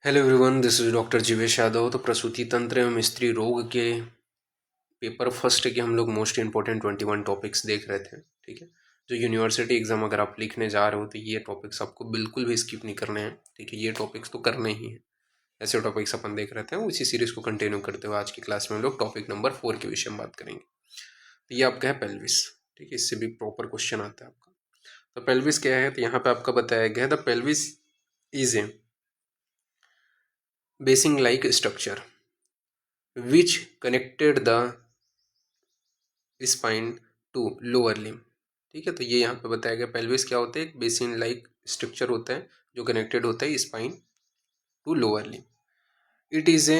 Hello everyone, this is doctor Jeevesh Yadav. तो प्रसूति तंत्र एवं स्त्री रोग के पेपर फर्स्ट के हम लोग मोस्ट इंपॉर्टेंट 21 टॉपिक्स देख रहे थे। ठीक है, जो यूनिवर्सिटी एग्जाम अगर आप लिखने जा रहे हो तो ये टॉपिक्स आपको बिल्कुल भी स्किप नहीं करने हैं। ठीक है, ये टॉपिक्स तो करने ही हैं। ऐसे टॉपिक्स अपन देख रहे थे, उसी सीरीज को कंटिन्यू करते हुए आज की क्लास में हम लोग टॉपिक नंबर 4 के विषय में बात करेंगे। तो ये आपका है पेल्विस। ठीक है, इससे भी प्रॉपर क्वेश्चन आता है आपका। तो पेल्विस क्या है, तो यहाँ पे आपका बताया गया है the pelvis is a basing like structure which connected the spine to lower limb. ठीक है, तो ये यहाँ पे बताया गया पेल्विस क्या होता है, एक बेसिन लाइक स्ट्रक्चर होता है जो कनेक्टेड होता है spine to lower limb. It is a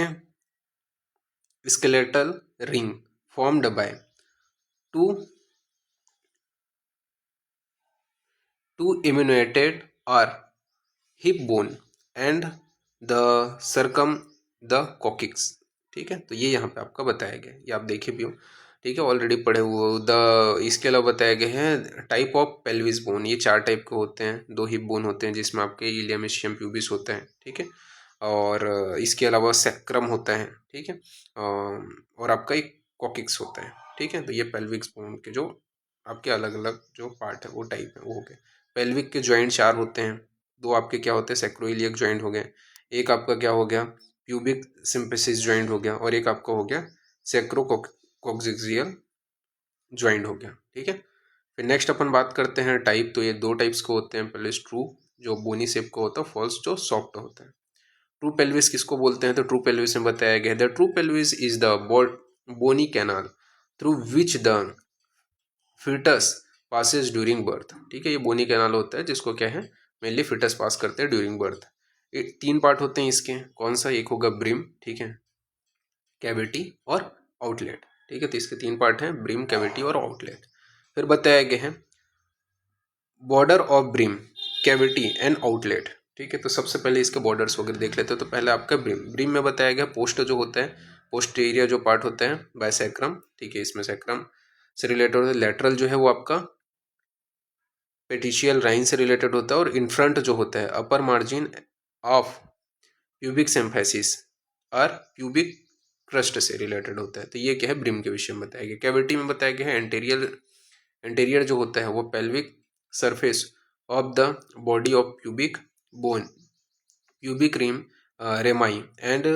skeletal ring formed by two immunated or hip bone and the circum the coccyx। ठीक है, तो ये यहाँ पे आपका बताया गया है, ये आप देखे भी हो। ठीक है, ऑलरेडी पढ़े हुए हो। इसके अलावा बताया गया है टाइप ऑफ पेल्विस बोन, ये 4 टाइप के होते हैं। 2 हिप बोन होते हैं जिसमें आपके इलियम इस्चियम प्यूबिस होता है। ठीक है, और इसके अलावा सैक्रम होता है। ठीक है, और आपका एक कॉकिक्स होता है। ठीक है, तो ये पेल्विक्स बोन के जो आपके अलग अलग जो पार्ट है वो टाइप है वो हो गए। पेल्विक के जॉइंट 4 होते हैं। 2 आपके क्या होते हैं, सैक्रोइलियक जॉइंट हो गए। एक आपका क्या हो गया, प्यूबिक सिम्फिसिस जॉइंट हो गया। और एक आपका हो गया सैक्रोकोक्सिक्सियल जॉइंट हो गया। ठीक है, फिर नेक्स्ट अपन बात करते हैं टाइप। तो ये 2 टाइप्स के होते हैं। पेल्विस ट्रू जो बोनी शेप का होता है, फॉल्स जो सॉफ्ट होता है। ट्रू पेल्विस किसको बोलते हैं, तो ट्रू पेल्विस में बताया गया the true pelvis is the bony canal through which the fetus passes during birth. ठीक है, ये बोनी कैनाल होता है जिसको क्या है, मेनली फिटस पास करते हैं ड्यूरिंग बर्थ। 3 पार्ट होते हैं इसके। कौन सा, एक होगा ब्रिम, ठीक है, कैविटी और आउटलेट। ठीक है, तो इसके 3 पार्ट हैं, ब्रिम, कैविटी और आउटलेट। फिर बताया गया है border of brim, cavity and outlet. ठीक है, तो सबसे पहले इसके बॉर्डर्स वगैरह देख लेते हैं। तो पहले आपका ब्रिम में बताया गया पोस्ट जो होता है, पोस्टीरियर जो पार्ट होता है बायसैक्रम। ठीक है, इसमें सैक्रम से रिलेटेड होता है। लेटरल जो है वो आपका पेटिशियल राइन से रिलेटेड होता है। और इन फ्रंट जो होता है अपर मार्जिन ऑफ प्यूबिक सिम्फेसिस और प्यूबिक क्रस्ट से रिलेटेड होता है। तो ये क्या है, ब्रिम के विषय में बताया गया। कैविटी में बताया गया है एंटेरियर जो होता है वो pelvic surface of the body of pubic bone, pubic rim, rami and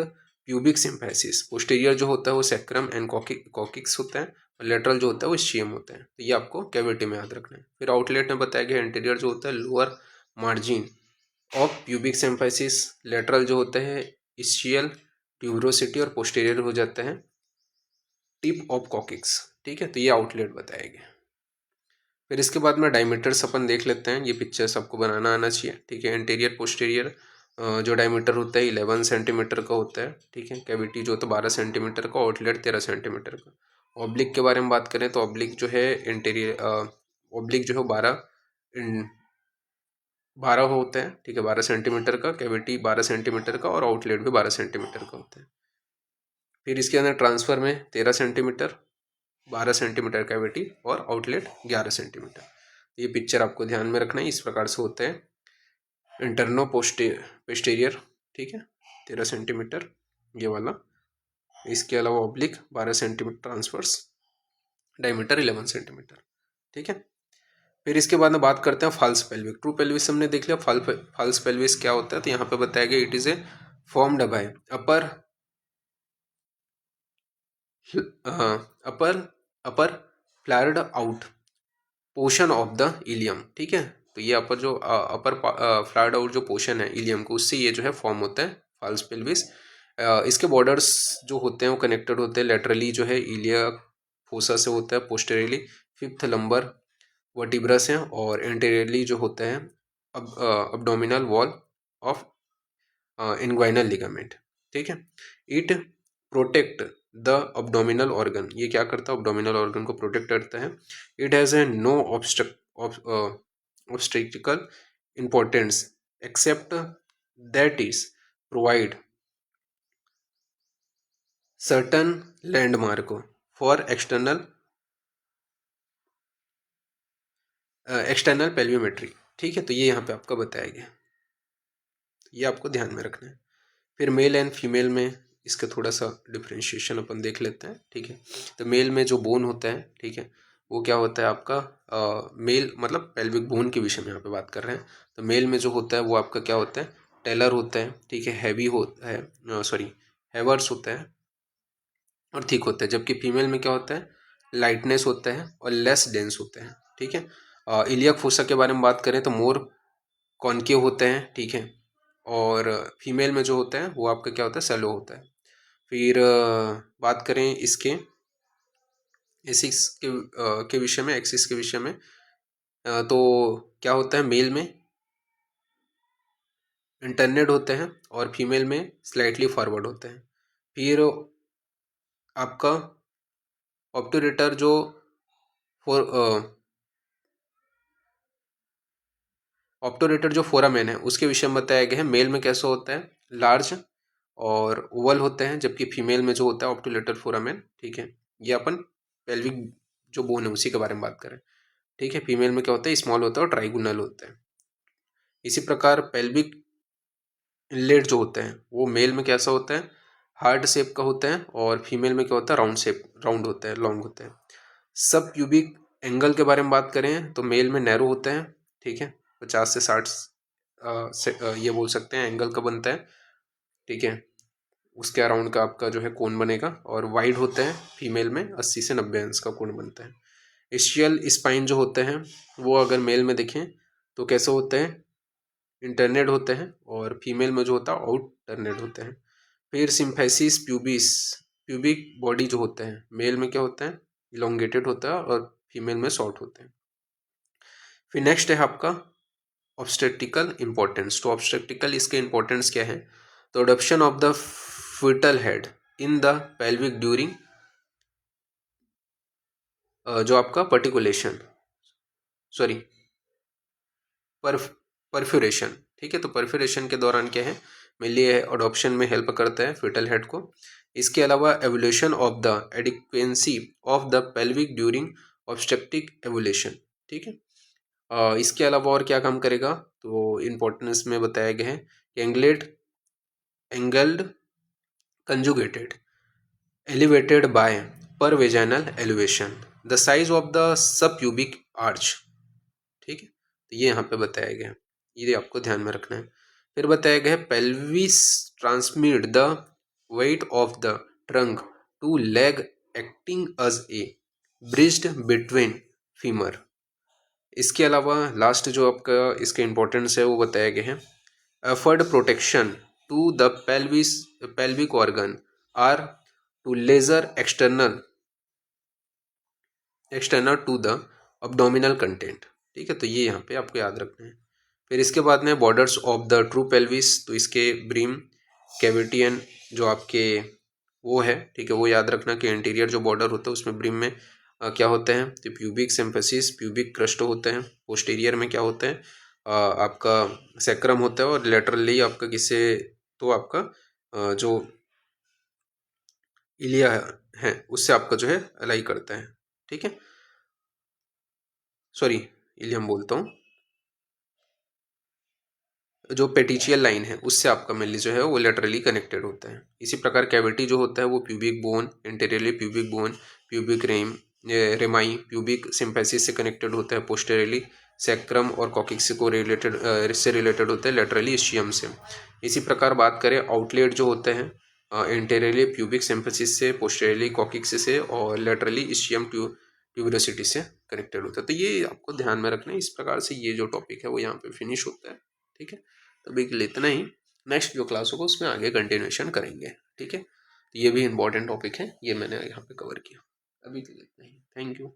pubic symphysis. Posterior जो होता है वो सैक्रम एंड कॉकिक्स होता है। और लेटरल जो होता है वो स्चियम होता है। तो ये आपको कैविटी में याद रखना है। फिर आउटलेट में बताया गया एंटीरियर जो होता है lower margin of pubic symphysis. Lateral जो होता है स्चियल ट्यूबरोसिटी। और पोस्टीरियर हो जाता है टिप ऑफ कॉकिक्स। ठीक है, तो ये आउटलेट बताया गया। फिर इसके बाद में डायमीटर्स अपन देख लेते हैं। ये पिक्चर्स आपको बनाना आना चाहिए। ठीक है, एंटीरियर पोस्टीरियर जो डायमीटर होता है 11 सेंटीमीटर का होता है। ठीक है, कैविटी जो होता है 12 सेंटीमीटर का, आउटलेट 13 सेंटीमीटर का। ऑब्लिक के बारे में बात करें तो ऑब्लिक जो है इंटीरियर ऑब्लिक जो है 12 होता है। ठीक है, 12 सेंटीमीटर का, कैविटी 12 सेंटीमीटर का और आउटलेट भी 12 सेंटीमीटर का होता है। फिर इसके अंदर ट्रांसफर में 13 सेंटीमीटर, 12 सेंटीमीटर कैविटी और आउटलेट 11 सेंटीमीटर। ये पिक्चर आपको ध्यान में रखना है, इस प्रकार से होता है इंटरनो पोस्टीरियर। ठीक है, 13 सेंटीमीटर ये वाला। इसके अलावा oblique 12 centimetre, transverse diameter 11 centimetre. ठीक है, फिर इसके बाद में बात करते हैं फॉल्स पेल्विक। ट्रू पेल्विस हमने देख लिया। फॉल्स पेल्विस क्या होता है, तो यहाँ पे बताया गया it is a formed by upper upper flared out portion of the ilium. ठीक है, तो ये अपर जो अपर फ्लैर्ड आउट जो पोर्शन है इलियम को, उससे ये जो है फॉर्म होता है फॉल्स पेल्विस। इसके बॉर्डर्स जो होते हैं वो कनेक्टेड होते हैं। लेटरली जो है इलिया फोसा से होता है, पोस्टेरियरली फिफ्थ लंबर वर्टिब्रा से, और एंटेरियरली जो होता है abdominal wall of inguinal ligament. ठीक है, it protect the abdominal organ. ये क्या करता है, अब्डोमिनल ऑर्गन को प्रोटेक्ट करता है। It has a no obstetrical importance except that is provide certain landmark for external pelviometry. ठीक है, तो ये यहाँ पे आपका बताया गया, ये आपको ध्यान में रखना है। फिर मेल एंड फीमेल में इसका थोड़ा सा डिफ्रेंशिएशन अपन देख लेते हैं, ठीक है। तो मेल में जो बोन होता है, ठीक है, वो क्या होता है आपका मेल मतलब पेल्विक बोन के विषय में यहाँ पे बात कर रहे हैं। तो मेल में जो होता है वो आपका क्या होता है, टेलर होता है, ठीक है, हैवी होता है, सॉरी हैवर्स होता है और थिक होता है। जबकि फीमेल में क्या होता है, लाइटनेस होता है और लेस डेंस होता है, ठीक है। इलियक फोसा के बारे में बात करें तो मोर कॉन्केव होते हैं, ठीक है, और फीमेल में जो होता है वो आपका क्या होता है, सेलो होता है। फिर बात करें इसके के विषय में, एक्सिस के विषय में, तो क्या होता है, मेल में इंटरनेट होते हैं और फीमेल में स्लाइटली फॉरवर्ड होते हैं। फिर आपका ऑब्टूरेटर जो फोर ऑब्टूरेटर जो फोरामेन है उसके विषय में बताया गया है। मेल में कैसा होता है, लार्ज और ओवल होते हैं, जबकि फीमेल में जो होता है ऑब्टूलेटर फोरामेन, ठीक है, ये अपन पेल्विक जो बोन है उसी के बारे में बात करें, ठीक है। फीमेल में क्या होता है, स्मॉल होता है और ट्राइगोनल होता है। इसी प्रकार पेल्विक इनलेट जो होते हैं वो मेल में कैसा होता है, हार्ड शेप का होता है और फीमेल में क्या होता है, राउंड शेप, राउंड होता है, लॉन्ग होता है। सब प्यूबिक एंगल के बारे में बात करें तो मेल में नैरो होते हैं, ठीक है, 50 से 60 ये बोल सकते हैं एंगल का बनता है, ठीक है। उसके अराउंड का आपका जो है कोण बनेगा और वाइड होते हैं, फीमेल में 80 से 90 अंश का कोण बनता है। एशियल स्पाइन जो होते हैं वो अगर मेल में देखें तो कैसे होते हैं, इंटरनेट होते हैं और फीमेल में जो होता है आउटरनेट होते हैं। फिर सिम्फेसिस प्यूबिस, प्यूबिक बॉडी जो होते हैं मेल में क्या होता है, इलोंगेटेड होता है और फीमेल में शॉर्ट होते हैं। फिर नेक्स्ट है आपका ऑब्स्टेट्रिकल इंपॉर्टेंस। तो ऑब्स्टेट्रिकल इसके इंपॉर्टेंस क्या है, तो adoption of the fetal head in the pelvic during जो आपका पर्टिकुलेशन, सॉरी परफ्यूरेशन, ठीक है। तो परफ्यूरेशन के दौरान क्या है, मेनली अडॉप्शन में हेल्प करता है फीटल हेड को। इसके अलावा evolution of the adequacy of the pelvic during obstructive evolution, ठीक है। इसके अलावा और क्या काम करेगा, तो इम्पोर्टेंस में बताया गया है कि एंगल्ड कंजुगेटेड एलिवेटेड बाय पर vaginal elevation the size of the sub pubic arch, ठीक है। तो ये यहाँ पे बताया गया है, ये आपको ध्यान में रखना है। फिर बताया गया है pelvis transmit the weight of the trunk to leg acting as a bridged between femur. इसके अलावा लास्ट जो आपका इसके इम्पोर्टेंस है वो बताया गया है, afford protection to the pelvic organ are to lesser external to the abdominal content, ठीक है। तो ये यहाँ पे आपको याद रखना है। फिर इसके बाद में borders of the true pelvis, तो इसके ब्रीम कैविटियन जो आपके वो है, ठीक है, वो याद रखना कि इंटीरियर जो बॉर्डर होता है उसमें ब्रीम में क्या होते हैं, तो प्यूबिक सिम्फेसिस, प्यूबिक क्रस्ट होते हैं। पोस्टीरियर में क्या होता है, आपका सैक्रम होता है और लेटरली आपका किससे, तो आपका जो इलिया है उससे आपका जो है अलाई करता है, ठीक है, सॉरी इलियम बोलता हूँ, जो पेटिशियल लाइन है उससे आपका मेनली जो है वो लेटरली कनेक्टेड होता है। इसी प्रकार कैविटी जो होता है वो pubic bone, interiorly pubic bone, pubic रेमाई pubic symphysis से कनेक्टेड होता है, पोस्टेरियरली सैक्रम और कॉकिक्स को रिलेटेड होता है लेटरली इस्चियम से। इसी प्रकार बात करें आउटलेट जो होते हैं इंटीरियरली प्यूबिक सिम्फेसिस से, पोस्टेरियरली कॉकिक्स से और लेटरली इस्चियम ट्यूबरोसिटी से कनेक्टेड होता है। तो ये आपको ध्यान में रखना है। इस प्रकार से ये जो टॉपिक है वो यहाँ पे फिनिश होता है, ठीक है। तो अभी के लिए इतना ही, नेक्स्ट जो क्लास होगा उसमें आगे कंटिन्यूएशन करेंगे, ठीक है। तो ये भी इंपॉर्टेंट टॉपिक है, ये मैंने यहाँ पे कवर किया। अभी के लिए इतना ही, थैंक यू।